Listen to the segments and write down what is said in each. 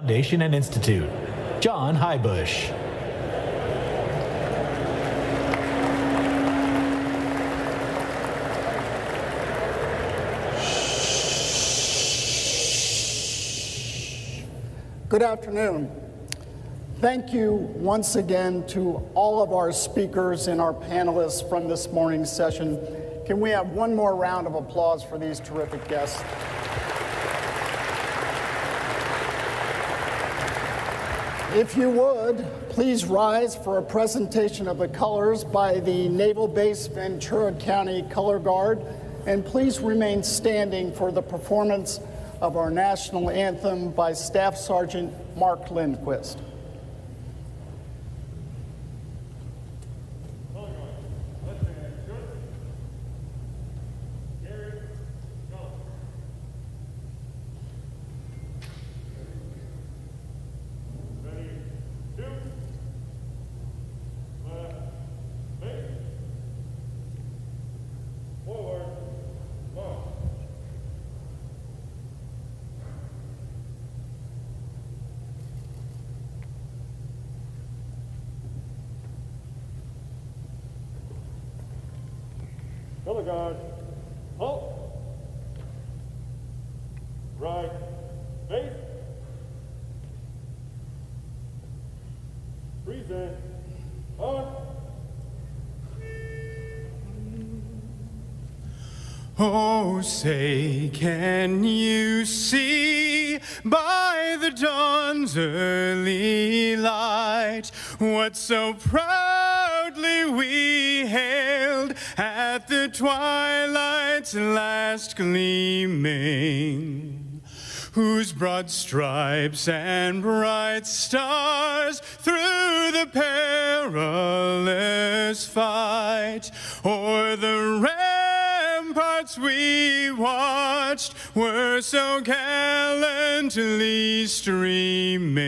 Foundation and Institute, John Highbush. Good afternoon. Thank you once again to all of our speakers and our panelists from this morning's session. Can we have one more round of applause for these terrific guests? If you would, please rise for a presentation of the colors by the Naval Base Ventura County Color Guard, and please remain standing for the performance of our national anthem by Staff Sergeant Mark Lindquist. Color guard, halt. Right, face. Present, on. Oh, say, can you see by the dawn's early light what so proudly we hailed at the twilight's last gleaming, whose broad stripes and bright stars through the perilous fight o'er the ramparts we watched were so gallantly streaming,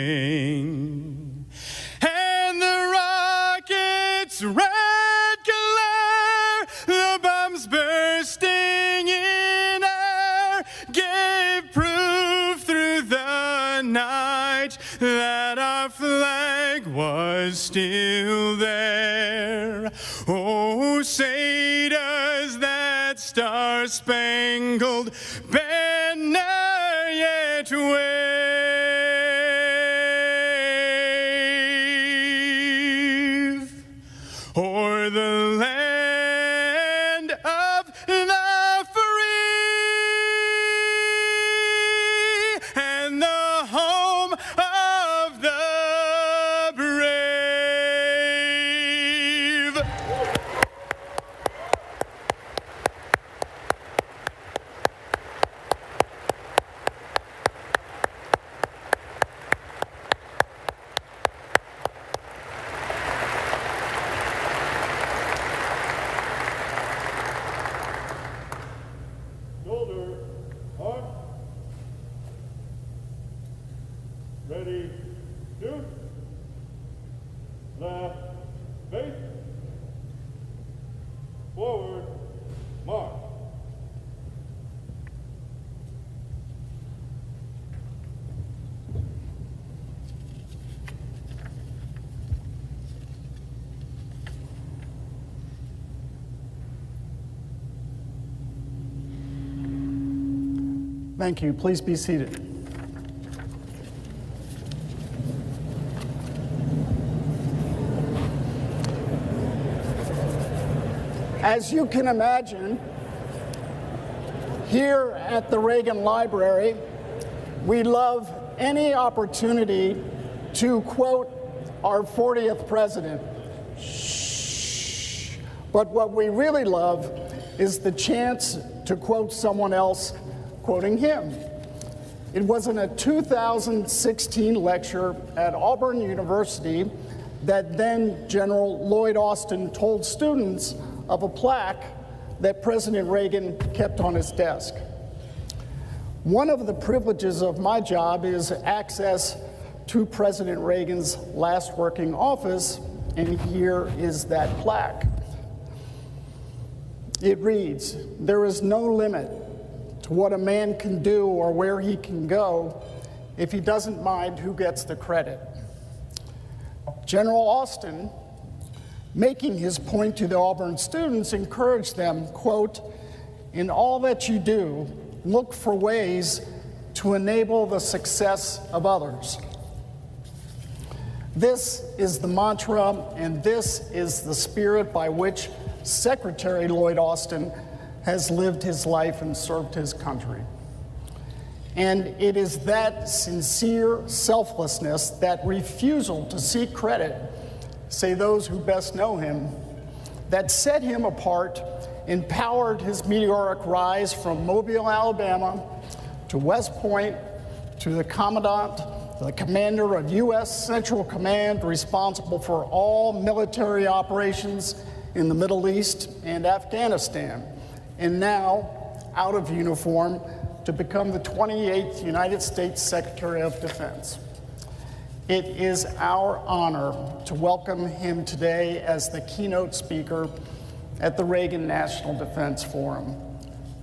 and the rockets' red glare, the bombs bursting in air, gave proof through the night that our flag was still there. Oh, say does that star-spangled banner yet wave o'er the land of the free and the home of the brave? Shoulder, arm. Ready, shoot. Left, face. Forward, march. Thank you. Please be seated. As you can imagine, here at the Reagan Library, we love any opportunity to quote our 40th president. Shh. But what we really love is the chance to quote someone else quoting him. It was in a 2016 lecture at Auburn University that then General Lloyd Austin told students of a plaque that President Reagan kept on his desk. One of the privileges of my job is access to President Reagan's last working office, and here is that plaque. It reads, "There is no limit to what a man can do or where he can go if he doesn't mind who gets the credit. General Austin, making his point to the Auburn students, encouraged them, quote, "In all that you do, look for ways to enable the success of others." This is the mantra, and this is the spirit by which Secretary Lloyd Austin has lived his life and served his country. And it is that sincere selflessness, that refusal to seek credit, say those who best know him, that set him apart, empowered his meteoric rise from Mobile, Alabama, to West Point, to the commandant, the commander of U.S. Central Command, responsible for all military operations in the Middle East and Afghanistan, and now, out of uniform, to become the 28th United States Secretary of Defense. It is our honor to welcome him today as the keynote speaker at the Reagan National Defense Forum.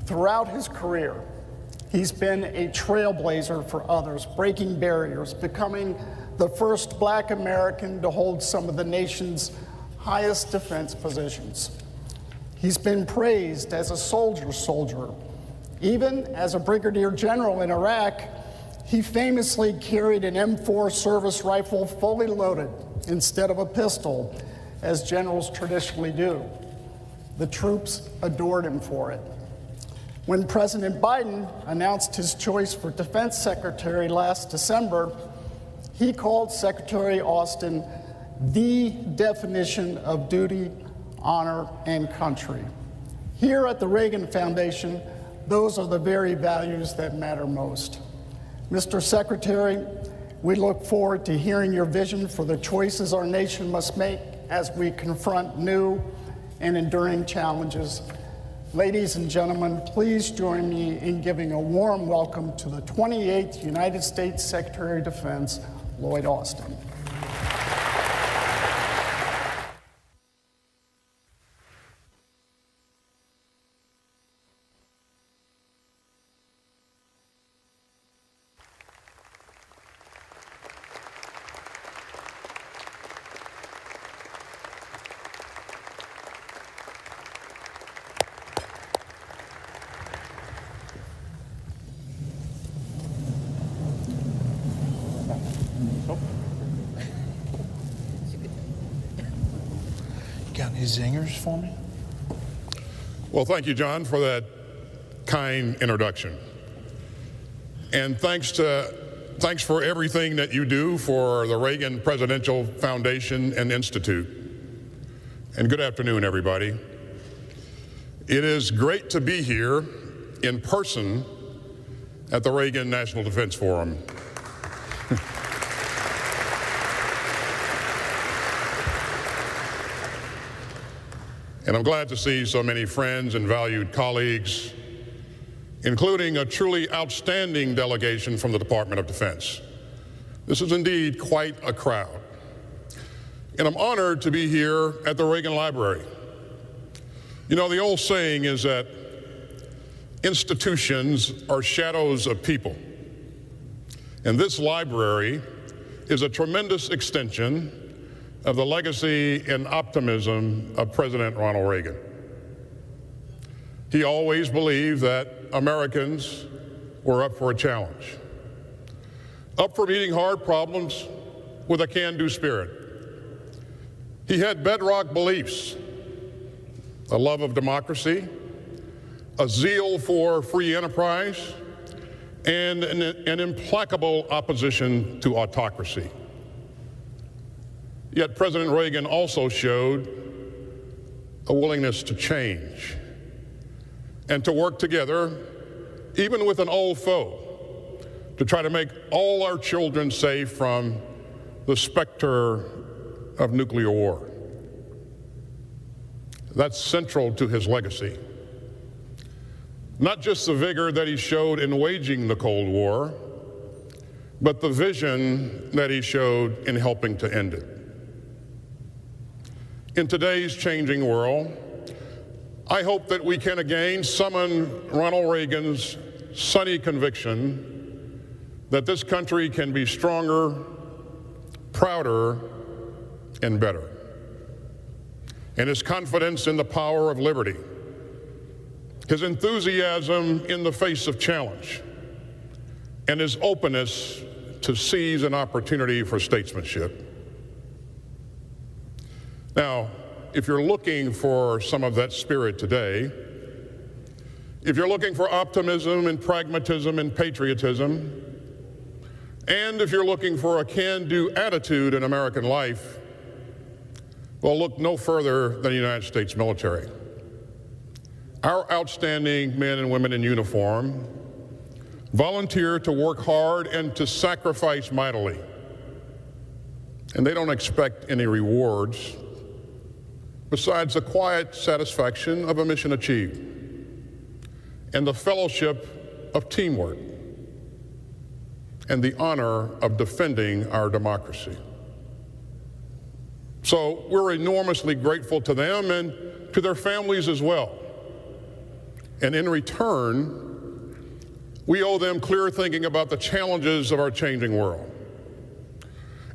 Throughout his career, he's been a trailblazer for others, breaking barriers, becoming the first Black American to hold some of the nation's highest defense positions. He's been praised as a soldier. Even as a brigadier general in Iraq, he famously carried an M4 service rifle fully loaded instead of a pistol, as generals traditionally do. The troops adored him for it. When President Biden announced his choice for Defense Secretary last December, he called Secretary Austin the definition of duty, honor, and country. Here at the Reagan Foundation, those are the very values that matter most. Mr. Secretary, we look forward to hearing your vision for the choices our nation must make as we confront new and enduring challenges. Ladies and gentlemen, please join me in giving a warm welcome to the 28th United States Secretary of Defense, Lloyd Austin. Got any zingers for me? Well, thank you, John, for that kind introduction. And thanks for everything that you do for the Reagan Presidential Foundation and Institute. And good afternoon, everybody. It is great to be here in person at the Reagan National Defense Forum. And I'm glad to see so many friends and valued colleagues, including a truly outstanding delegation from the Department of Defense. This is indeed quite a crowd. And I'm honored to be here at the Reagan Library. You know, the old saying is that institutions are shadows of people. And this library is a tremendous extension of the legacy and optimism of President Ronald Reagan. He always believed that Americans were up for a challenge, up for meeting hard problems with a can-do spirit. He had bedrock beliefs, a love of democracy, a zeal for free enterprise, and an implacable opposition to autocracy. Yet President Reagan also showed a willingness to change and to work together, even with an old foe, to try to make all our children safe from the specter of nuclear war. That's central to his legacy. Not just the vigor that he showed in waging the Cold War, but the vision that he showed in helping to end it. In today's changing world, I hope that we can again summon Ronald Reagan's sunny conviction that this country can be stronger, prouder, and better. And his confidence in the power of liberty, his enthusiasm in the face of challenge, and his openness to seize an opportunity for statesmanship. Now, if you're looking for some of that spirit today, if you're looking for optimism and pragmatism and patriotism, and if you're looking for a can-do attitude in American life, well, look no further than the United States military. Our outstanding men and women in uniform volunteer to work hard and to sacrifice mightily. And they don't expect any rewards besides the quiet satisfaction of a mission achieved and the fellowship of teamwork and the honor of defending our democracy. So we're enormously grateful to them and to their families as well. And in return, we owe them clear thinking about the challenges of our changing world.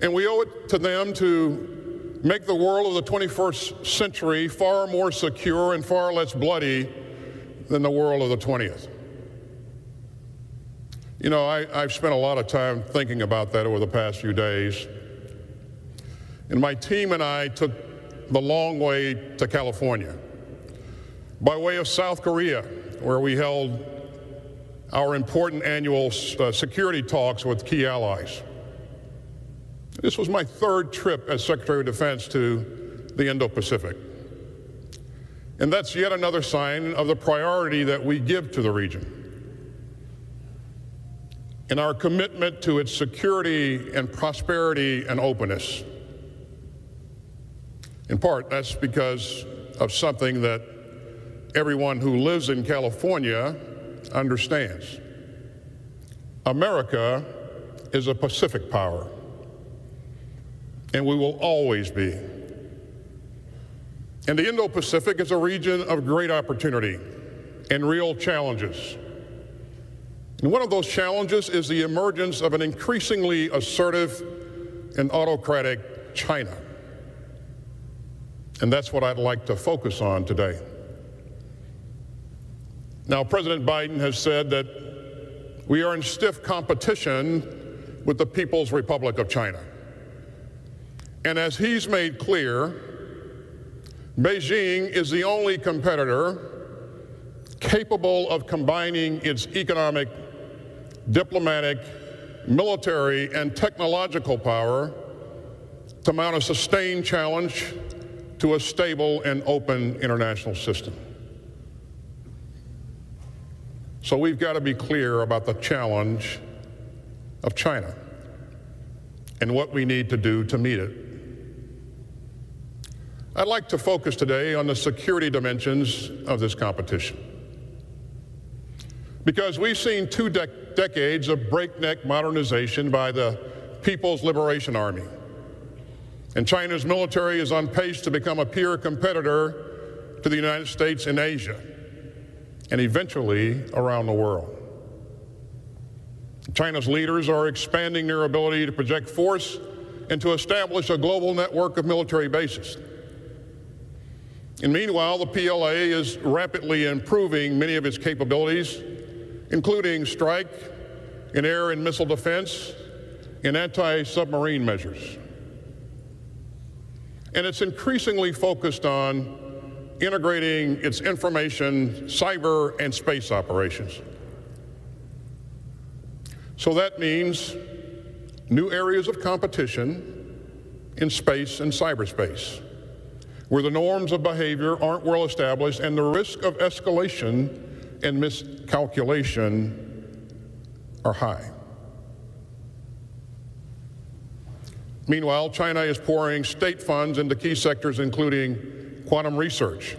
And we owe it to them to make the world of the 21st century far more secure and far less bloody than the world of the 20th. You know, I've spent a lot of time thinking about that over the past few days. And my team and I took the long way to California by way of South Korea, where we held our important annual security talks with key allies. This was my third trip as Secretary of Defense to the Indo-Pacific. And that's yet another sign of the priority that we give to the region and our commitment to its security and prosperity and openness. In part, that's because of something that everyone who lives in California understands. America is a Pacific power, and we will always be. And the Indo-Pacific is a region of great opportunity and real challenges. And one of those challenges is the emergence of an increasingly assertive and autocratic China. And that's what I'd like to focus on today. Now, President Biden has said that we are in stiff competition with the People's Republic of China. And as he's made clear, Beijing is the only competitor capable of combining its economic, diplomatic, military, and technological power to mount a sustained challenge to a stable and open international system. So we've got to be clear about the challenge of China and what we need to do to meet it. I'd like to focus today on the security dimensions of this competition, because we've seen two decades of breakneck modernization by the People's Liberation Army, and China's military is on pace to become a peer competitor to the United States in Asia and eventually around the world. China's leaders are expanding their ability to project force and to establish a global network of military bases. And meanwhile, the PLA is rapidly improving many of its capabilities, including strike, and air and missile defense, and anti-submarine measures. And it's increasingly focused on integrating its information, cyber, and space operations. So that means new areas of competition in space and cyberspace, where the norms of behavior aren't well established and the risk of escalation and miscalculation are high. Meanwhile, China is pouring state funds into key sectors, including quantum research.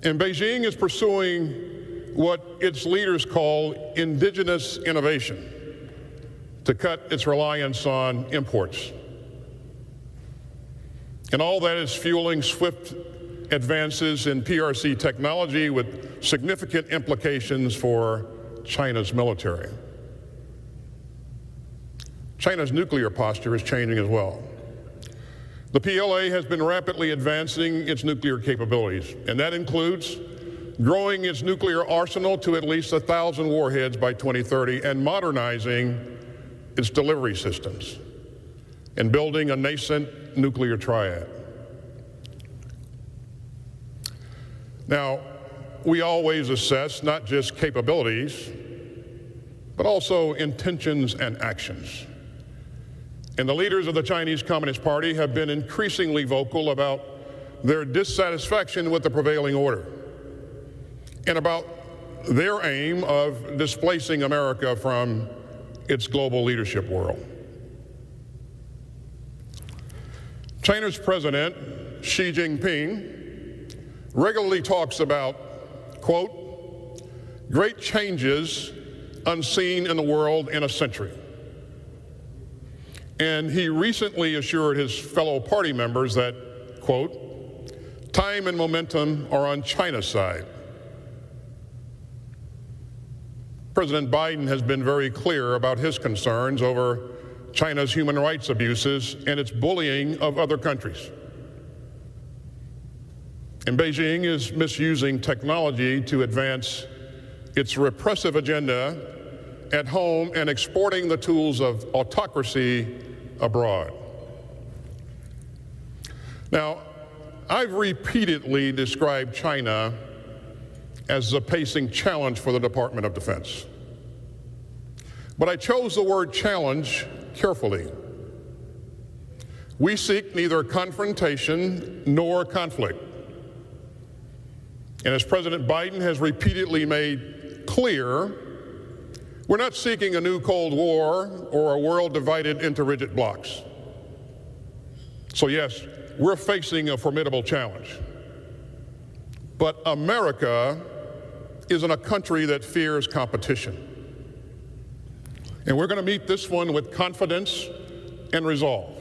And Beijing is pursuing what its leaders call indigenous innovation to cut its reliance on imports. And all that is fueling swift advances in PRC technology with significant implications for China's military. China's nuclear posture is changing as well. The PLA has been rapidly advancing its nuclear capabilities, and that includes growing its nuclear arsenal to at least 1,000 warheads by 2030 and modernizing its delivery systems and building a nascent nuclear triad. Now, we always assess not just capabilities, but also intentions and actions. And the leaders of the Chinese Communist Party have been increasingly vocal about their dissatisfaction with the prevailing order and about their aim of displacing America from its global leadership world. China's President Xi Jinping regularly talks about, quote, great changes unseen in the world in a century. And he recently assured his fellow party members that, quote, time and momentum are on China's side. President Biden has been very clear about his concerns over China's human rights abuses and its bullying of other countries. And Beijing is misusing technology to advance its repressive agenda at home and exporting the tools of autocracy abroad. Now, I've repeatedly described China as a pacing challenge for the Department of Defense. But I chose the word challenge carefully. We seek neither confrontation nor conflict. And as President Biden has repeatedly made clear, we're not seeking a new Cold War or a world divided into rigid blocs. So yes, we're facing a formidable challenge. But America isn't a country that fears competition. And we're going to meet this one with confidence and resolve,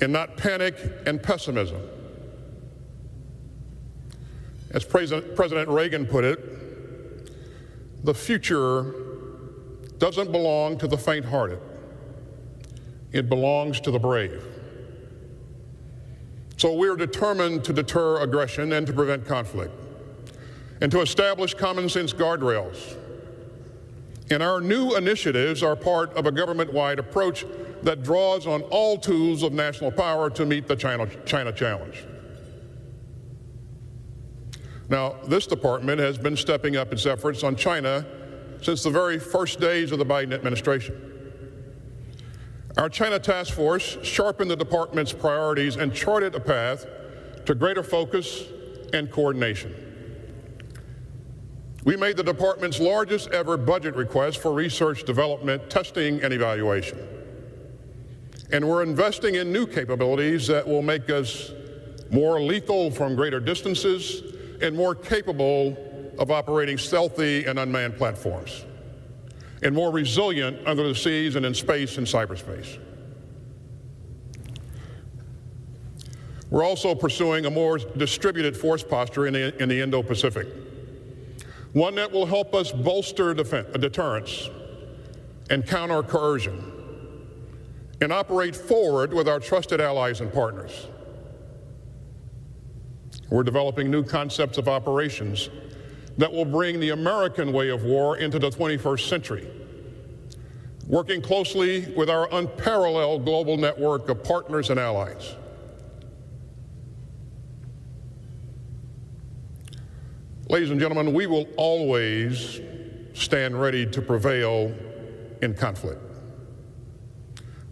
and not panic and pessimism. As President Reagan put it, the future doesn't belong to the faint-hearted. It belongs to the brave. So we're determined to deter aggression and to prevent conflict, and to establish common-sense guardrails. And our new initiatives are part of a government-wide approach that draws on all tools of national power to meet the China challenge. Now, this department has been stepping up its efforts on China since the very first days of the Biden administration. Our China task force sharpened the department's priorities and charted a path to greater focus and coordination. We made the department's largest ever budget request for research, development, testing, and evaluation. And we're investing in new capabilities that will make us more lethal from greater distances and more capable of operating stealthy and unmanned platforms, and more resilient under the seas and in space and cyberspace. We're also pursuing a more distributed force posture in the Indo-Pacific, one that will help us bolster deterrence and counter coercion, and operate forward with our trusted allies and partners. We're developing new concepts of operations that will bring the American way of war into the 21st century, working closely with our unparalleled global network of partners and allies. Ladies and gentlemen, we will always stand ready to prevail in conflict.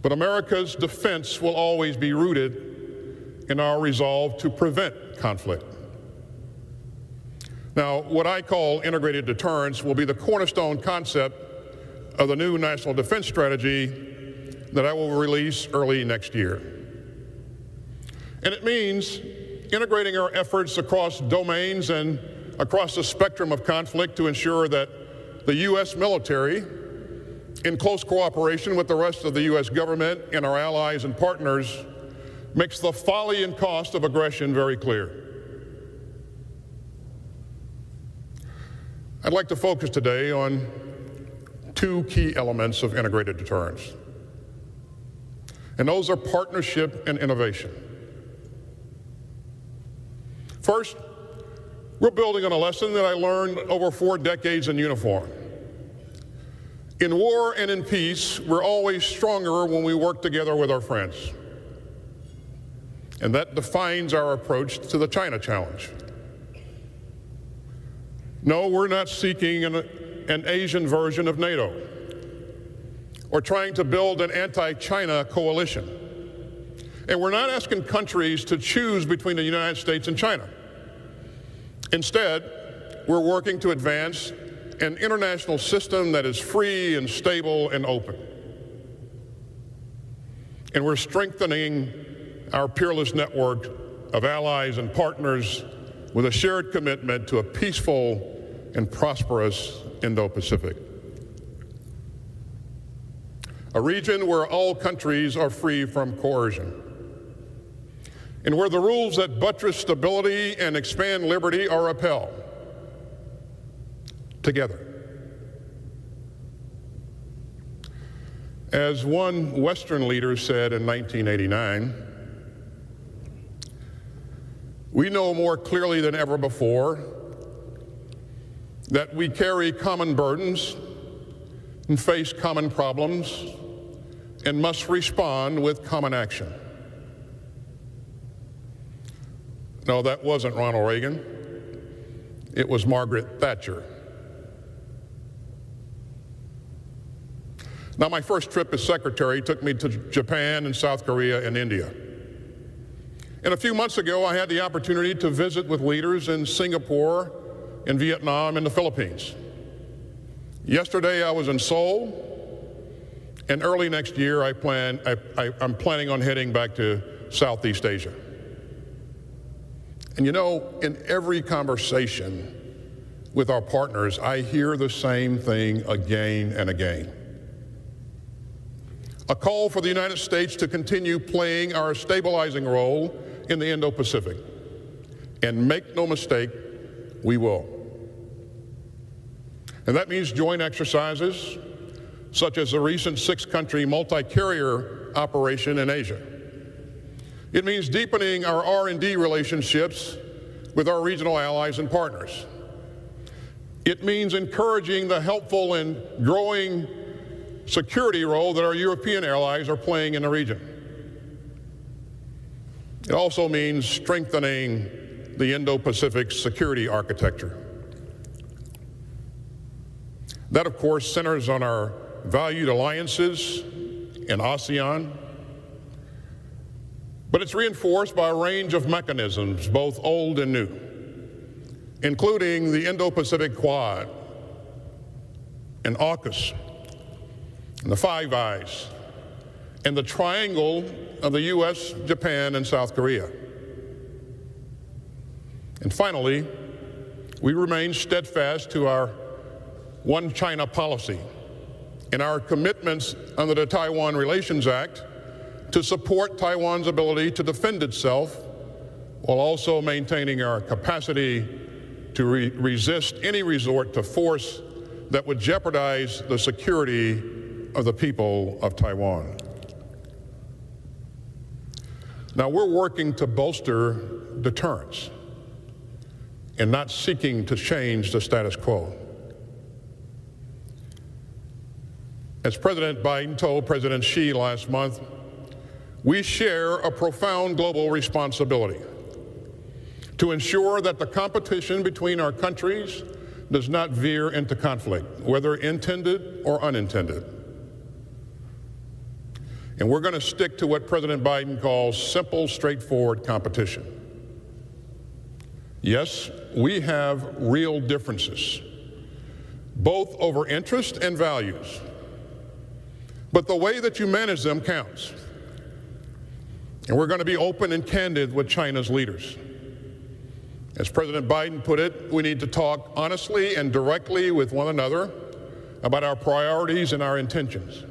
But America's defense will always be rooted in our resolve to prevent conflict. Now, what I call integrated deterrence will be the cornerstone concept of the new National Defense Strategy that I will release early next year. And it means integrating our efforts across domains and across the spectrum of conflict to ensure that the U.S. military, in close cooperation with the rest of the U.S. government and our allies and partners, makes the folly and cost of aggression very clear. I'd like to focus today on two key elements of integrated deterrence. and those are partnership and innovation. First, we're building on a lesson that I learned over 4 decades in uniform. In war and in peace, we're always stronger when we work together with our friends. And that defines our approach to the China challenge. No, we're not seeking an Asian version of NATO or trying to build an anti-China coalition. And we're not asking countries to choose between the United States and China. Instead, we're working to advance an international system that is free and stable and open. And we're strengthening our peerless network of allies and partners with a shared commitment to a peaceful and prosperous Indo-Pacific. A region where all countries are free from coercion, and where the rules that buttress stability and expand liberty are upheld together. As one Western leader said in 1989, we know more clearly than ever before that we carry common burdens and face common problems and must respond with common action. No, that wasn't Ronald Reagan. It was Margaret Thatcher. Now, my first trip as secretary took me to Japan and South Korea and India. And a few months ago, I had the opportunity to visit with leaders in Singapore, in Vietnam, and the Philippines. Yesterday, I was in Seoul, and early next year, I'm planning on heading back to Southeast Asia. And you know, in every conversation with our partners, I hear the same thing again and again. A call for the United States to continue playing our stabilizing role in the Indo-Pacific. And make no mistake, we will. And that means joint exercises, such as the recent 6-country multi-carrier operation in Asia. It means deepening our R&D relationships with our regional allies and partners. It means encouraging the helpful and growing security role that our European allies are playing in the region. It also means strengthening the Indo-Pacific security architecture. That, of course, centers on our valued alliances in ASEAN, but it's reinforced by a range of mechanisms, both old and new, including the Indo-Pacific Quad and AUKUS and the Five Eyes and the triangle of the U.S., Japan, and South Korea. And finally, we remain steadfast to our One China policy and our commitments under the Taiwan Relations Act to support Taiwan's ability to defend itself while also maintaining our capacity to resist any resort to force that would jeopardize the security of the people of Taiwan. Now, we're working to bolster deterrence and not seeking to change the status quo. As President Biden told President Xi last month, we share a profound global responsibility to ensure that the competition between our countries does not veer into conflict, whether intended or unintended. And we're going to stick to what President Biden calls simple, straightforward competition. Yes, we have real differences, both over interest and values. But the way that you manage them counts. And we're going to be open and candid with China's leaders. As President Biden put it, we need to talk honestly and directly with one another about our priorities and our intentions.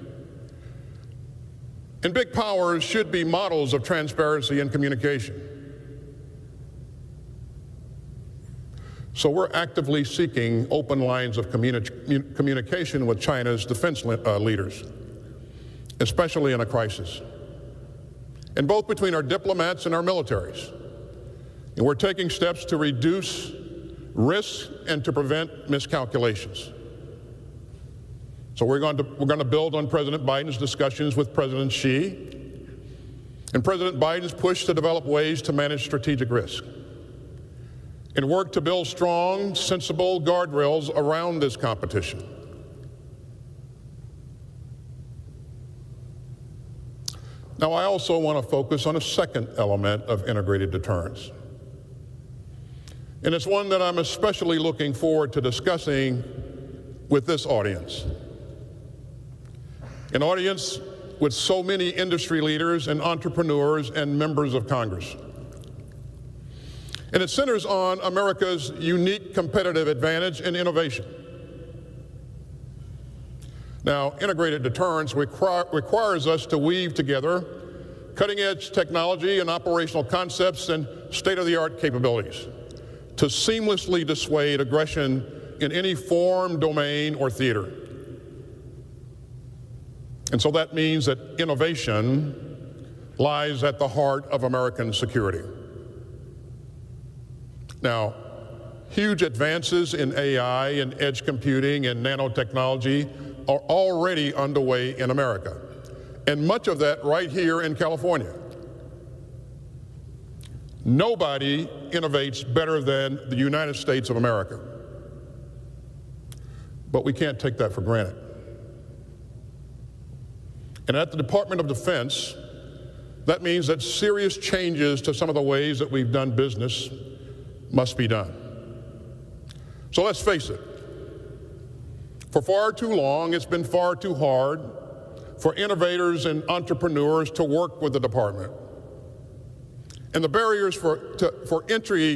And big powers should be models of transparency and communication. So we're actively seeking open lines of communication with China's defense leaders, especially in a crisis. and both between our diplomats and our militaries. And we're taking steps to reduce risk and to prevent miscalculations. So we're going to build on President Biden's discussions with President Xi and President Biden's push to develop ways to manage strategic risk and work to build strong, sensible guardrails around this competition. Now, I also want to focus on a second element of integrated deterrence. And it's one that I'm especially looking forward to discussing with this audience. An audience with so many industry leaders and entrepreneurs and members of Congress. And it centers on America's unique competitive advantage and innovation. Now, integrated deterrence requires us to weave together cutting-edge technology and operational concepts and state-of-the-art capabilities to seamlessly dissuade aggression in any form, domain, or theater. And so that means that innovation lies at the heart of American security. Now, huge advances in AI and edge computing and nanotechnology are already underway in America, and much of that right here in California. Nobody innovates better than the United States of America, but we can't take that for granted. And at the Department of Defense, that means that serious changes to some of the ways that we've done business must be done. So let's face it, for far too long, it's been far too hard for innovators and entrepreneurs to work with the department. And the barriers for entry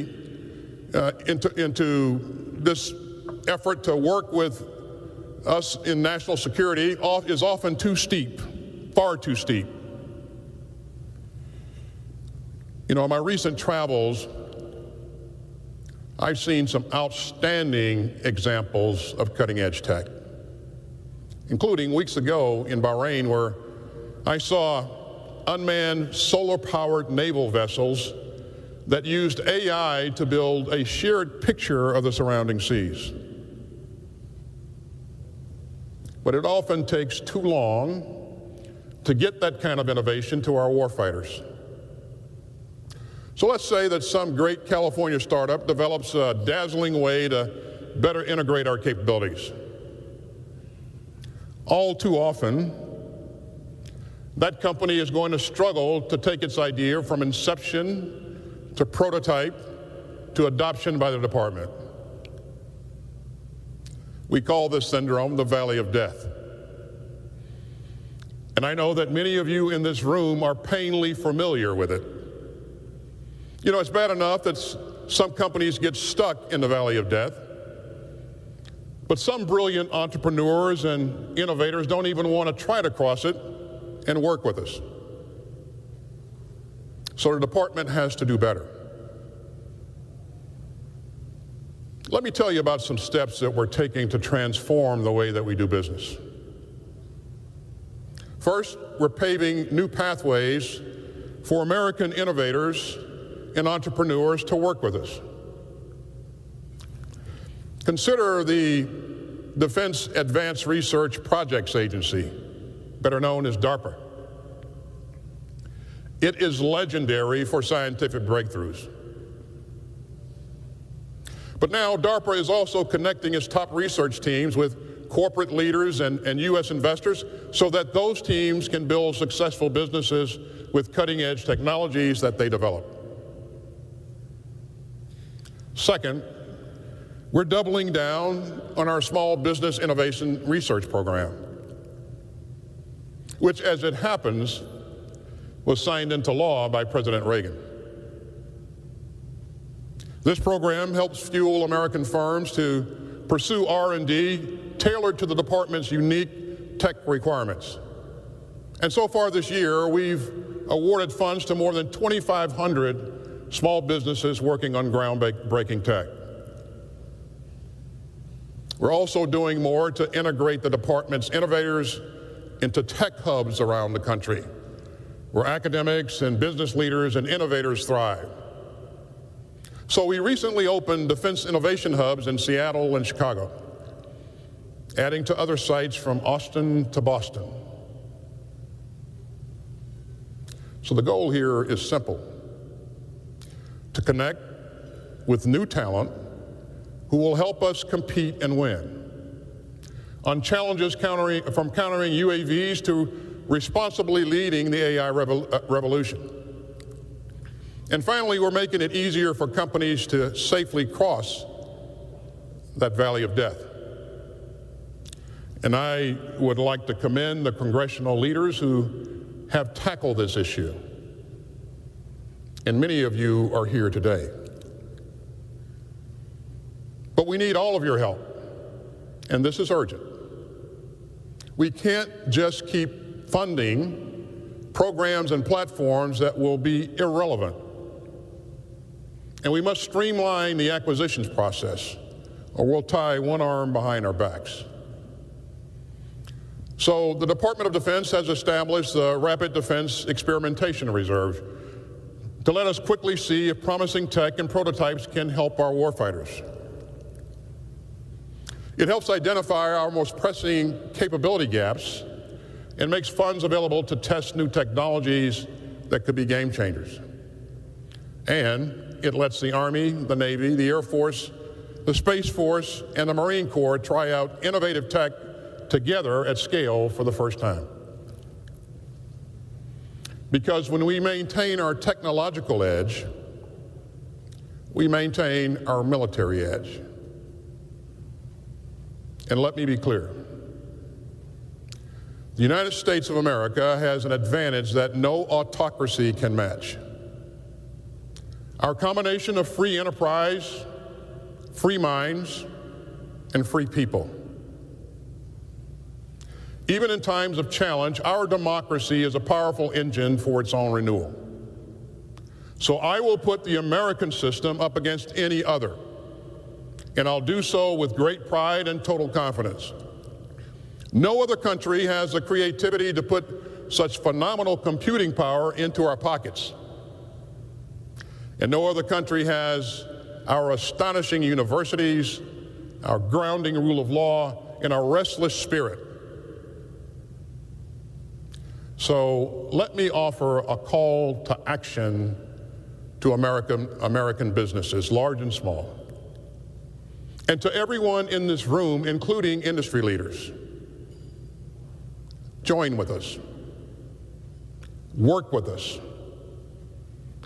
into this effort to work with us in national security is often too steep, far too steep. You know, in my recent travels, I've seen some outstanding examples of cutting-edge tech, including weeks ago in Bahrain, where I saw unmanned solar-powered naval vessels that used AI to build a shared picture of the surrounding seas. But it often takes too long to get that kind of innovation to our warfighters. So let's say that some great California startup develops a dazzling way to better integrate our capabilities. All too often, that company is going to struggle to take its idea from inception to prototype to adoption by the department. We call this syndrome the Valley of Death. And I know that many of you in this room are painfully familiar with it. You know, it's bad enough that some companies get stuck in the Valley of Death, but some brilliant entrepreneurs and innovators don't even want to try to cross it and work with us. So the department has to do better. Let me tell you about some steps that we're taking to transform the way that we do business. First, we're paving new pathways for American innovators and entrepreneurs to work with us. Consider the Defense Advanced Research Projects Agency, better known as DARPA. It is legendary for scientific breakthroughs. But now DARPA is also connecting its top research teams with corporate leaders and U.S. investors so that those teams can build successful businesses with cutting-edge technologies that they develop. Second, we're doubling down on our Small Business Innovation Research Program, which, as it happens, was signed into law by President Reagan. This program helps fuel American firms to pursue R&D tailored to the department's unique tech requirements. And so far this year, we've awarded funds to more than 2,500 small businesses working on groundbreaking tech. We're also doing more to integrate the department's innovators into tech hubs around the country, where academics and business leaders and innovators thrive. So we recently opened defense innovation hubs in Seattle and Chicago, adding to other sites from Austin to Boston. So the goal here is simple: to connect with new talent who will help us compete and win on challenges from countering UAVs to responsibly leading the AI revolution. And finally, we're making it easier for companies to safely cross that valley of death. And I would like to commend the congressional leaders who have tackled this issue. And many of you are here today. But we need all of your help, and this is urgent. We can't just keep funding programs and platforms that will be irrelevant. And we must streamline the acquisitions process, or we'll tie one arm behind our backs. So the Department of Defense has established the Rapid Defense Experimentation Reserve to let us quickly see if promising tech and prototypes can help our warfighters. It helps identify our most pressing capability gaps and makes funds available to test new technologies that could be game changers. And it lets the Army, the Navy, the Air Force, the Space Force, and the Marine Corps try out innovative tech together at scale for the first time. Because when we maintain our technological edge, we maintain our military edge. And let me be clear. The United States of America has an advantage that no autocracy can match. Our combination of free enterprise, free minds, and free people. Even in times of challenge, our democracy is a powerful engine for its own renewal. So I will put the American system up against any other, and I'll do so with great pride and total confidence. No other country has the creativity to put such phenomenal computing power into our pockets. And no other country has our astonishing universities, our grounding rule of law, and our restless spirit. So let me offer a call to action to American businesses, large and small, and to everyone in this room, including industry leaders. Join with us, work with us,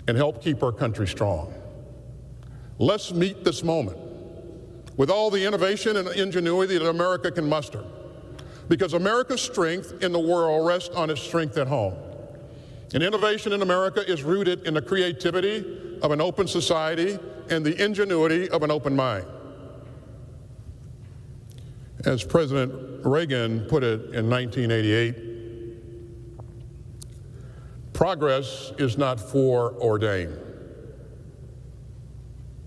and help keep our country strong. Let's meet this moment with all the innovation and ingenuity that America can muster, because America's strength in the world rests on its strength at home. And innovation in America is rooted in the creativity of an open society and the ingenuity of an open mind. As President Reagan put it in 1988, progress is not foreordained.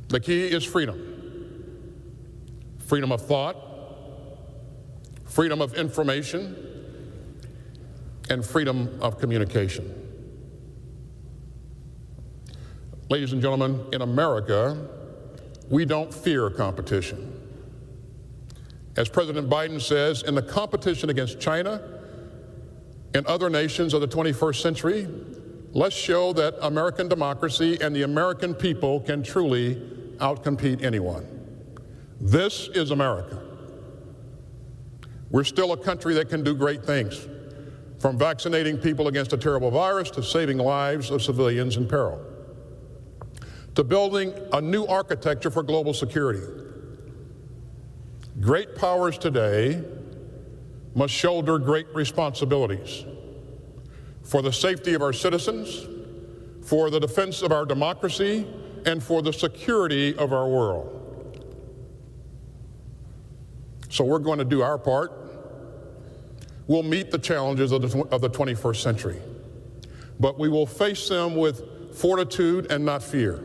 The key is freedom. Freedom of thought, freedom of information, and freedom of communication. Ladies and gentlemen, in America, we don't fear competition. As President Biden says, in the competition against China and other nations of the 21st century, let's show that American democracy and the American people can truly outcompete anyone. This is America. We're still a country that can do great things, from vaccinating people against a terrible virus to saving lives of civilians in peril, to building a new architecture for global security. Great powers today must shoulder great responsibilities for the safety of our citizens, for the defense of our democracy, and for the security of our world. So we're going to do our part. We'll meet the challenges of the 21st century, but we will face them with fortitude and not fear.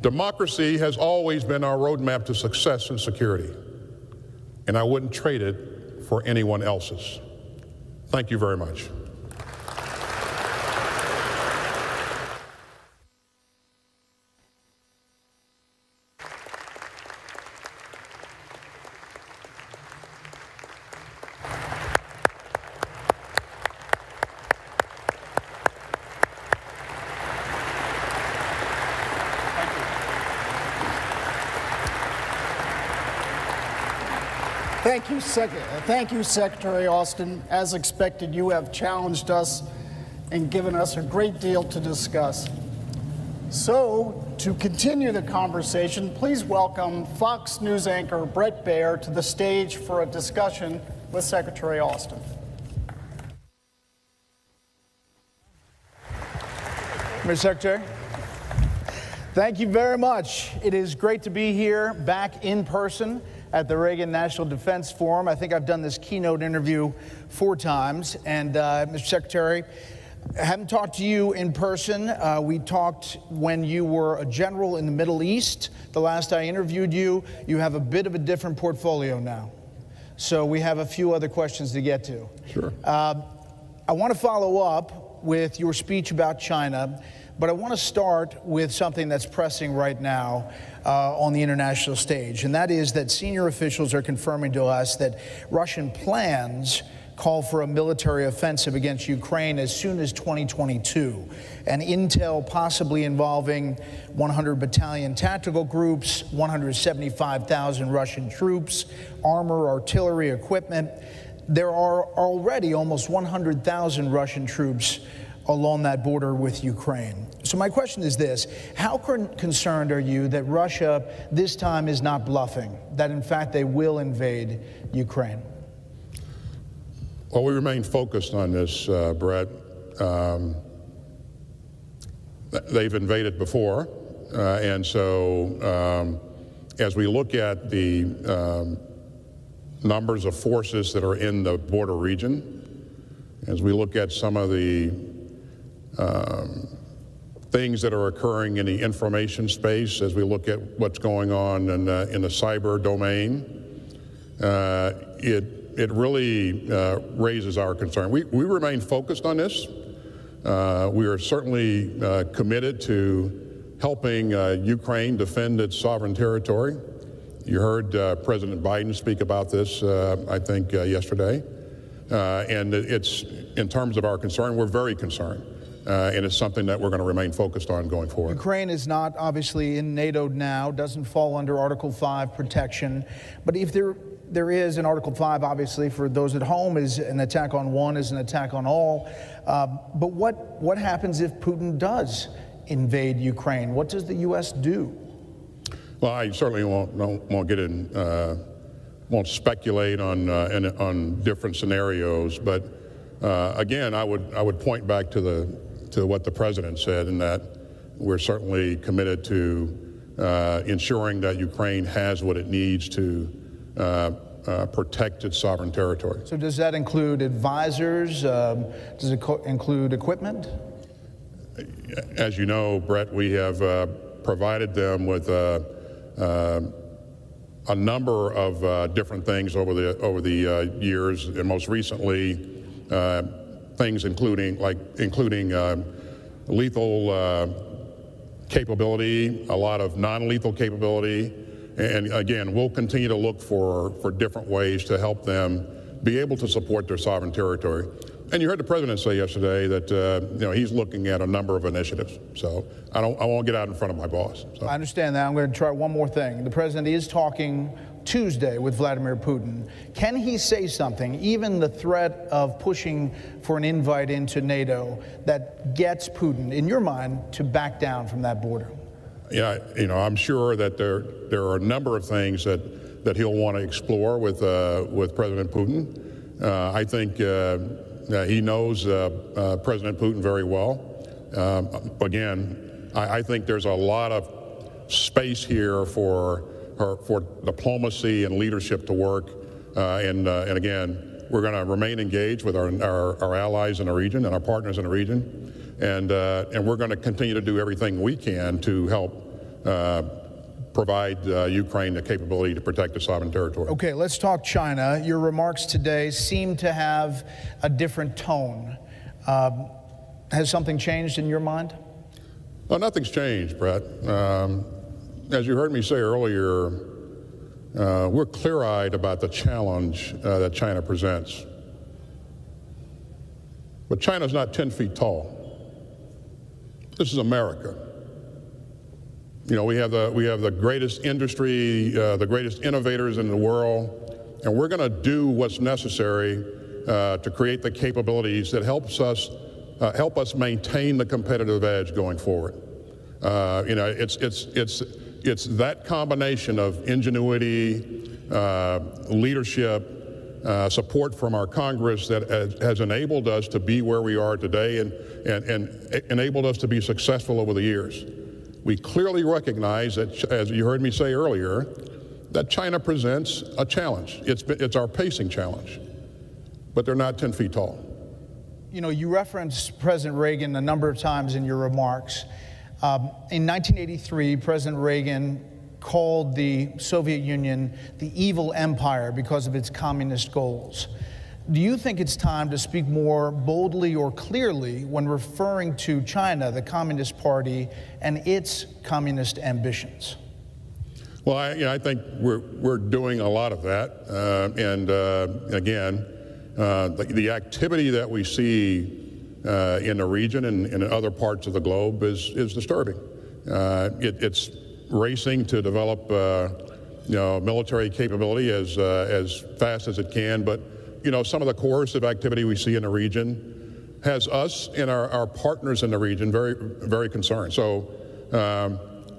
Democracy has always been our roadmap to success and security, and I wouldn't trade it for anyone else's. Thank you very much. Thank you, Secretary Austin. As expected, you have challenged us and given us a great deal to discuss. So, to continue the conversation, please welcome Fox News anchor Bret Baier to the stage for a discussion with Secretary Austin. Mr. Secretary, thank you very much. It is great to be here back in person at the Reagan National Defense Forum. I think I've done this keynote interview 4 times. And Mr. Secretary, I haven't talked to you in person. We talked when you were a general in the Middle East. The last I interviewed you, you have a bit of a different portfolio now. So we have a few other questions to get to. Sure. I want to follow up with your speech about China, but I want to start with something that's pressing right now on the international stage, and that is that senior officials are confirming to us that Russian plans call for a military offensive against Ukraine as soon as 2022, and intel possibly involving 100 battalion tactical groups, 175,000 Russian troops, armor, artillery, equipment. There are already almost 100,000 Russian troops along that border with Ukraine. So my question is this: how concerned are you that Russia this time is not bluffing, that in fact they will invade Ukraine? Well, we remain focused on this, Brett. They've invaded before, and so as we look at the numbers of forces that are in the border region, as we look at some of the things that are occurring in the information space, as we look at what's going on in the cyber domain, it really raises our concern. We remain focused on this. We are certainly committed to helping Ukraine defend its sovereign territory. You heard President Biden speak about this, I think, yesterday. And it's, in terms of our concern, we're very concerned. And it's something that we're going to remain focused on going forward. Ukraine is not obviously in NATO now, doesn't fall under Article 5 protection. But if there is an Article 5, obviously, for those at home, is an attack on one, is an attack on all. But what happens if Putin does invade Ukraine? What does the U.S. do? Well, I certainly won't get in, won't speculate on different scenarios. But again, I would point back to what the president said, in that we're certainly committed to ensuring that Ukraine has what it needs to protect its sovereign territory. So does that include advisors? Does it include equipment? As you know, Brett, we have provided them with a number of different things over the years, and most recently things including lethal capability, a lot of non-lethal capability. And again, we'll continue to look for different ways to help them be able to support their sovereign territory. And you heard the president say yesterday that he's looking at a number of initiatives. So I won't get out in front of my boss. So. I understand that. I'm going to try one more thing. The president is talking Tuesday with Vladimir Putin. Can he say something, even the threat of pushing for an invite into NATO, that gets Putin, in your mind, to back down from that border? Yeah, I'm sure that there are a number of things that he'll want to explore with President Putin. I think he knows President Putin very well. Again, I think there's a lot of space here for diplomacy and leadership to work. And again, we're going to remain engaged with our allies in the region and our partners in the region. And we're going to continue to do everything we can to help provide Ukraine the capability to protect its sovereign territory. Okay, let's talk China. Your remarks today seem to have a different tone. Has something changed in your mind? Well, nothing's changed, Brett. As you heard me say earlier, we're clear-eyed about the challenge that China presents. But China's not 10 feet tall. This is America. We have the greatest industry, the greatest innovators in the world. and we're going to do what's necessary to create the capabilities that help us maintain the competitive edge going forward. It's that combination of ingenuity, leadership, support from our Congress that has enabled us to be where we are today and enabled us to be successful over the years. We clearly recognize that, as you heard me say earlier, that China presents a challenge. It's our pacing challenge, but they're not 10 feet tall. You know, you referenced President Reagan a number of times in your remarks. In 1983, President Reagan called the Soviet Union the evil empire because of its communist goals. Do you think it's time to speak more boldly or clearly when referring to China, the Communist Party, and its communist ambitions? Well, I think we're doing a lot of that, again, the activity that we see in the region and in other parts of the globe is disturbing. It's racing to develop, military capability as fast as it can, but some of the coercive activity we see in the region has us and our partners in the region very, very concerned. So,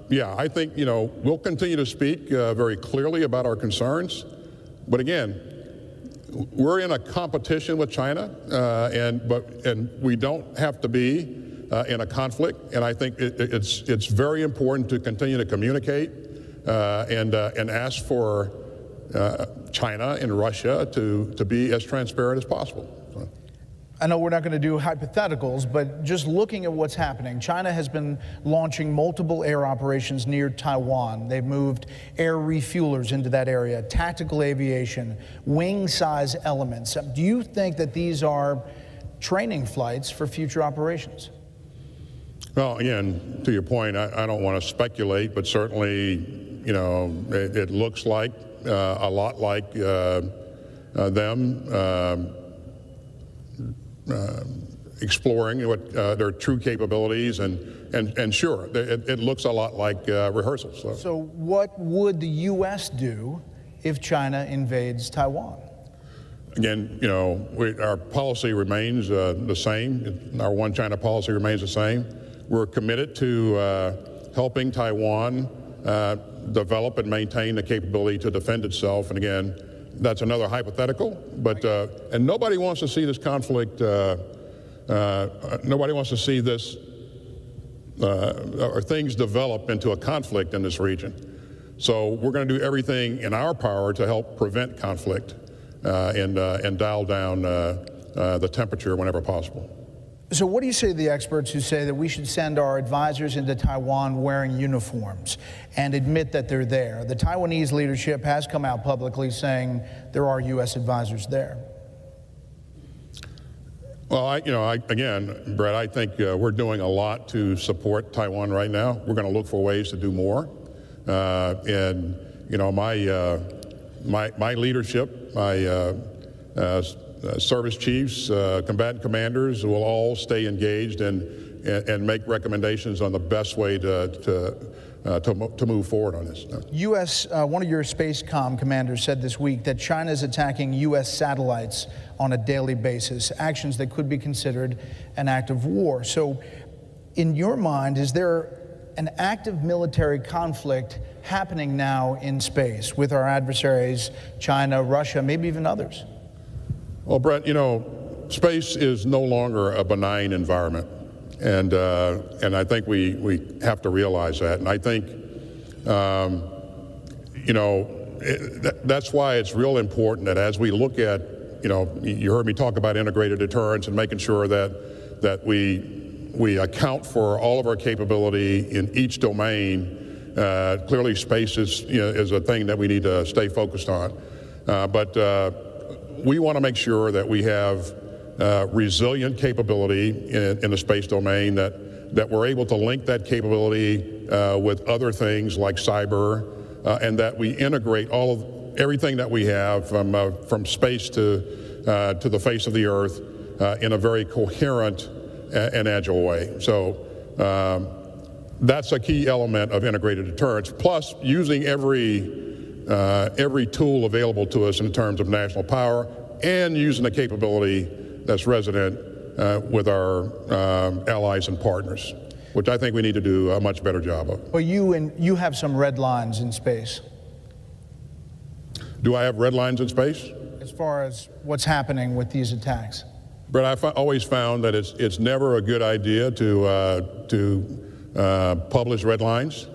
I think we'll continue to speak very clearly about our concerns, but again, we're in a competition with China, and we don't have to be in a conflict. And I think it's very important to continue to communicate and ask for China and Russia to be as transparent as possible. I know we're not going to do hypotheticals, but just looking at what's happening, China has been launching multiple air operations near Taiwan. They've moved air refuelers into that area, tactical aviation, wing-size elements. Do you think that these are training flights for future operations? Well, again, to your point, I don't want to speculate, but certainly, it looks like a lot like them exploring what their true capabilities, and sure, it looks a lot like rehearsals. So what would the U.S. do if China invades Taiwan? Again, our policy remains the same. Our one China policy remains the same. We're committed to helping Taiwan develop and maintain the capability to defend itself. And again, that's another hypothetical, but and nobody wants to see this conflict. Nobody wants to see this or things develop into a conflict in this region. So we're going to do everything in our power to help prevent conflict and dial down the temperature whenever possible. So what do you say to the experts who say that we should send our advisors into Taiwan wearing uniforms and admit that they're there? The Taiwanese leadership has come out publicly saying there are U.S. advisors there. Well, again, Brett, I think we're doing a lot to support Taiwan right now. We're going to look for ways to do more. My leadership, my service chiefs, combatant commanders will all stay engaged and make recommendations on the best way to move forward on this. U.S. One of your Space Comm commanders said this week that China is attacking U.S. satellites on a daily basis, actions that could be considered an act of war. So, in your mind, is there an active military conflict happening now in space with our adversaries, China, Russia, maybe even others? Well, Brett, space is no longer a benign environment, and I think we have to realize that. And I think, that's why it's real important that as we look at, you heard me talk about integrated deterrence and making sure that we account for all of our capability in each domain. Clearly, space is a thing that we need to stay focused on, but. We want to make sure that we have resilient capability in the space domain, that we're able to link that capability with other things like cyber, and that we integrate everything that we have from space to the face of the earth in a very coherent and agile way. So that's a key element of integrated deterrence, plus using every every tool available to us in terms of national power and using the capability that's resident with our allies and partners, which I think we need to do a much better job of. Well, you have some red lines in space. Do I have red lines in space? As far as what's happening with these attacks? But I've always found that it's never a good idea to publish red lines.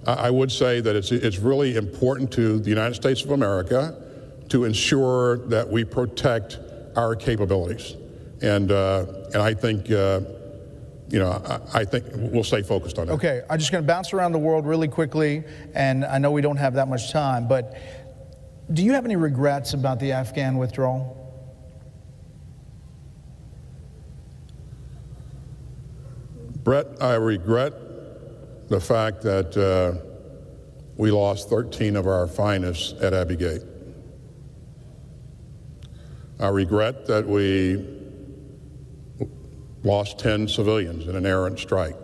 I would say that it's really important to the United States of America to ensure that we protect our capabilities, and I think I think we'll stay focused on that. Okay, I'm just going to bounce around the world really quickly, and I know we don't have that much time, but do you have any regrets about the Afghan withdrawal? Brett, I regret the fact that we lost 13 of our finest at Abbey Gate. I regret that we lost 10 civilians in an errant strike.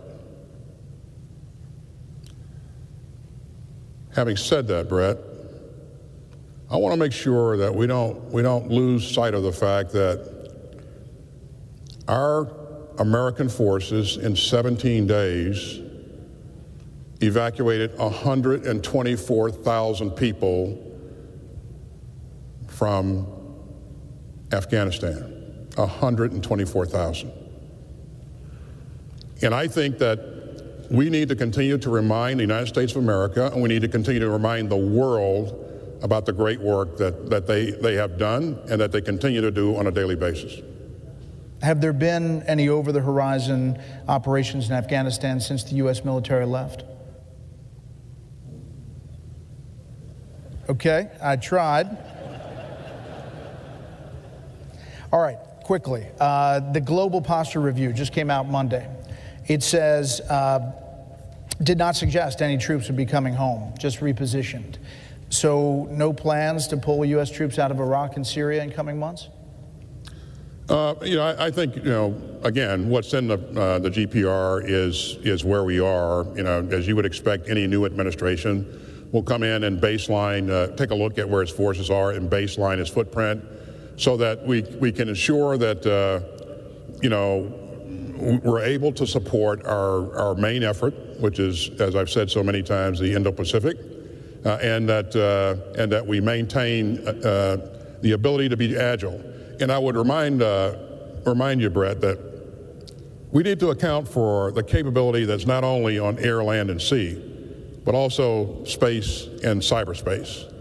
Having said that, Brett, I want to make sure that we don't lose sight of the fact that our American forces in 17 days evacuated 124,000 people from Afghanistan. 124,000. And I think that we need to continue to remind the United States of America, and we need to continue to remind the world about the great work that they have done and that they continue to do on a daily basis. Have there been any over-the-horizon operations in Afghanistan since the U.S. military left? Okay, I tried. All right, quickly. The Global Posture Review just came out Monday. It says, did not suggest any troops would be coming home, just repositioned. So no plans to pull U.S. troops out of Iraq and Syria in coming months? I think, again, what's in the GPR is where we are. As you would expect, any new administration will come in and baseline, take a look at where its forces are and baseline its footprint so that we can ensure that, we're able to support our main effort, which is, as I've said so many times, the Indo-Pacific, and that we maintain the ability to be agile. And I would remind you, Brett, that we need to account for the capability that's not only on air, land, and sea, but also space and cyberspace.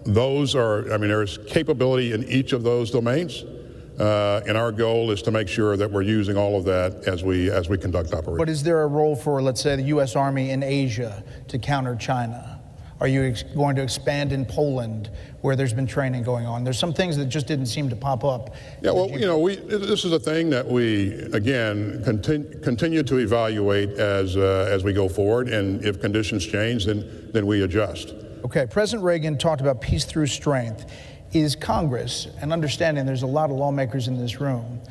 There's capability in each of those domains, and our goal is to make sure that we're using all of that as we conduct operations. But is there a role for, let's say, the U.S. Army in Asia to counter China? Are you going to expand in Poland, where there's been training going on? There's some things that just didn't seem to pop up. Yeah, well, this is a thing that we, again, continue to evaluate as we go forward, and if conditions change, then we adjust. Okay, President Reagan talked about peace through strength. Is Congress, and understanding there's a lot of lawmakers in this room,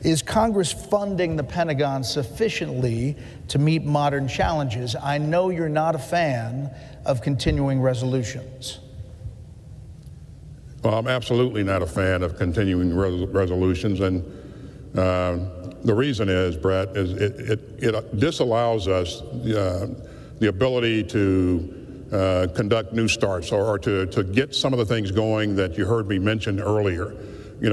is Congress funding the Pentagon sufficiently to meet modern challenges? I know you're not a fan of continuing resolutions. Well, I'm absolutely not a fan of continuing resolutions, and the reason is, Brett, is it disallows us the ability to conduct new starts or to get some of the things going that you heard me mention earlier. We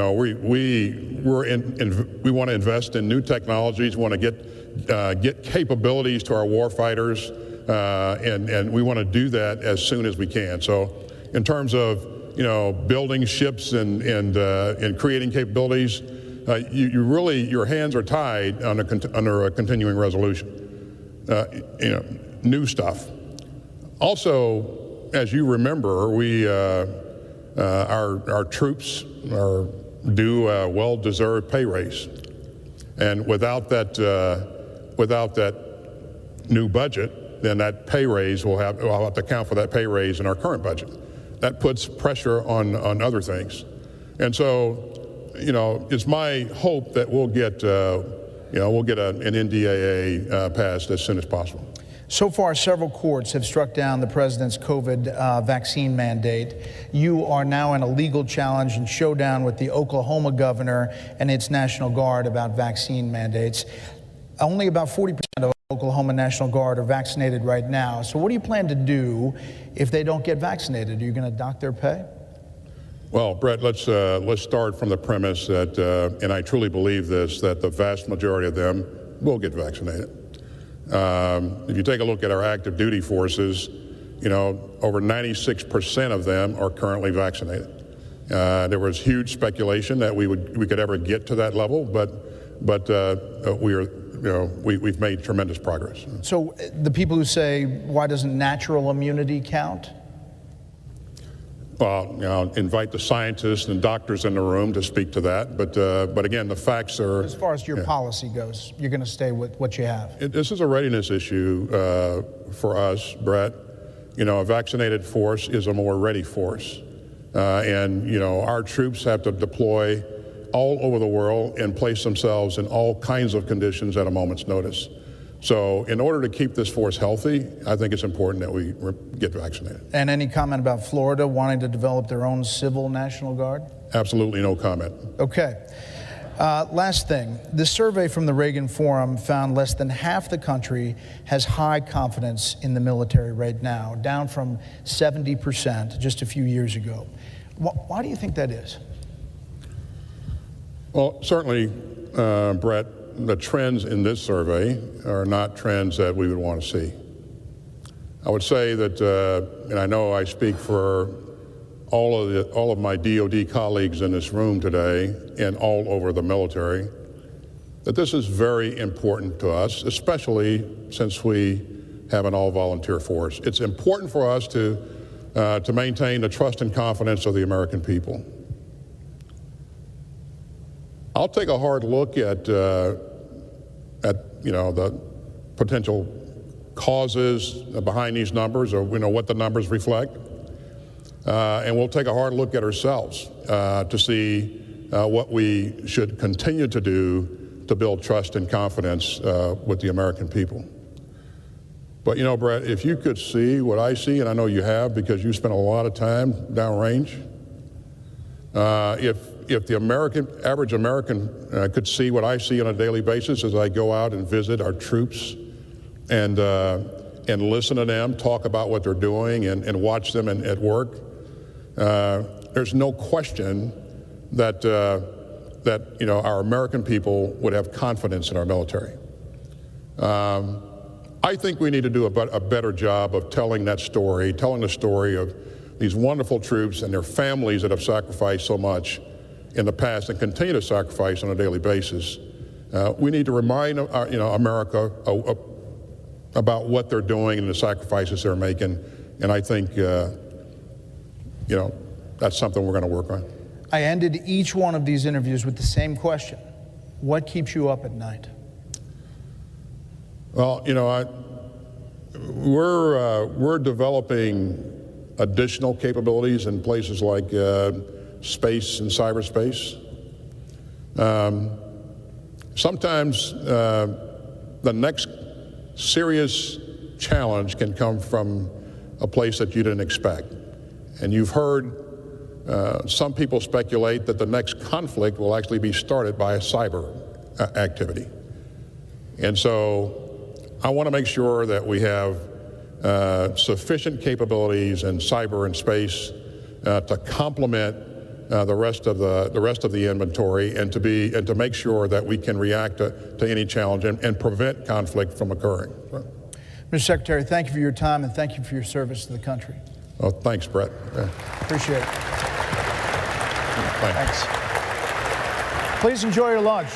want to invest in new technologies. We want to get capabilities to our war fighters, and we want to do that as soon as we can. So, in terms of building ships and creating capabilities, your hands are tied under a continuing resolution. New stuff. Also, as you remember, our troops are due a well-deserved pay raise, and without that new budget, then that pay raise we'll have to account for that pay raise in our current budget. That puts pressure on other things, and so it's my hope that we'll get an NDAA passed as soon as possible. So far, several courts have struck down the president's COVID vaccine mandate. You are now in a legal challenge and showdown with the Oklahoma governor and its National Guard about vaccine mandates. Only about 40% of Oklahoma National Guard are vaccinated right now. So what do you plan to do if they don't get vaccinated? Are you going to dock their pay? Well, Brett, let's start from the premise that, and I truly believe this, that the vast majority of them will get vaccinated. If you take a look at our active duty forces, you know, over 96% of them are currently vaccinated. There was huge speculation that we could ever get to that level, but we've made tremendous progress. So the people who say, why doesn't natural immunity count? Well, you know, invite the scientists and doctors in the room to speak to that. But again, the facts are... As far as your policy goes, you're going to stay with what you have. This is a readiness issue for us, Brett. You know, a vaccinated force is a more ready force. And, you know, our troops have to deploy all over the world and place themselves in all kinds of conditions at a moment's notice. So in order to keep this force healthy, I think it's important that we get vaccinated. And any comment about Florida wanting to develop their own civil National Guard? Absolutely no comment. Okay. Last thing, the survey from the Reagan Forum found less than half the country has high confidence in the military right now, down from 70% just a few years ago. Why do you think that is? Well, certainly, Brett, the trends in this survey are not trends that we would want to see. I would say that, and I know I speak for all of my DOD colleagues in this room today and all over the military, that this is very important to us, especially since we have an all-volunteer force. It's important for us to maintain the trust and confidence of the American people. I'll take a hard look at you know, the potential causes behind these numbers, or you know what the numbers reflect, and we'll take a hard look at ourselves to see what we should continue to do to build trust and confidence with the American people. But you know, Brett, if you could see what I see, and I know you have because you spent a lot of time downrange, if the average American could see what I see on a daily basis as I go out and visit our troops and listen to them talk about what they're doing and watch them at work, there's no question that you know, our American people would have confidence in our military. I think we need to do a better job of telling that story, telling the story of these wonderful troops and their families that have sacrificed so much in the past and continue to sacrifice on a daily basis. We need to remind you know, America about what they're doing and the sacrifices they're making. And I think you know, that's something we're going to work on. I ended each one of these interviews with the same question. What keeps you up at night? Well, you know, we're developing additional capabilities in places like space and cyberspace. Sometimes the next serious challenge can come from a place that you didn't expect. And you've heard some people speculate that the next conflict will actually be started by a cyber activity. And so I want to make sure that we have sufficient capabilities in cyber and space to complement the rest of the inventory, and to make sure that we can react to any challenge and prevent conflict from occurring. Mr. Secretary, thank you for your time and thank you for your service to the country. Oh, thanks, Brett. Yeah. Appreciate it. Thanks. Please enjoy your lunch.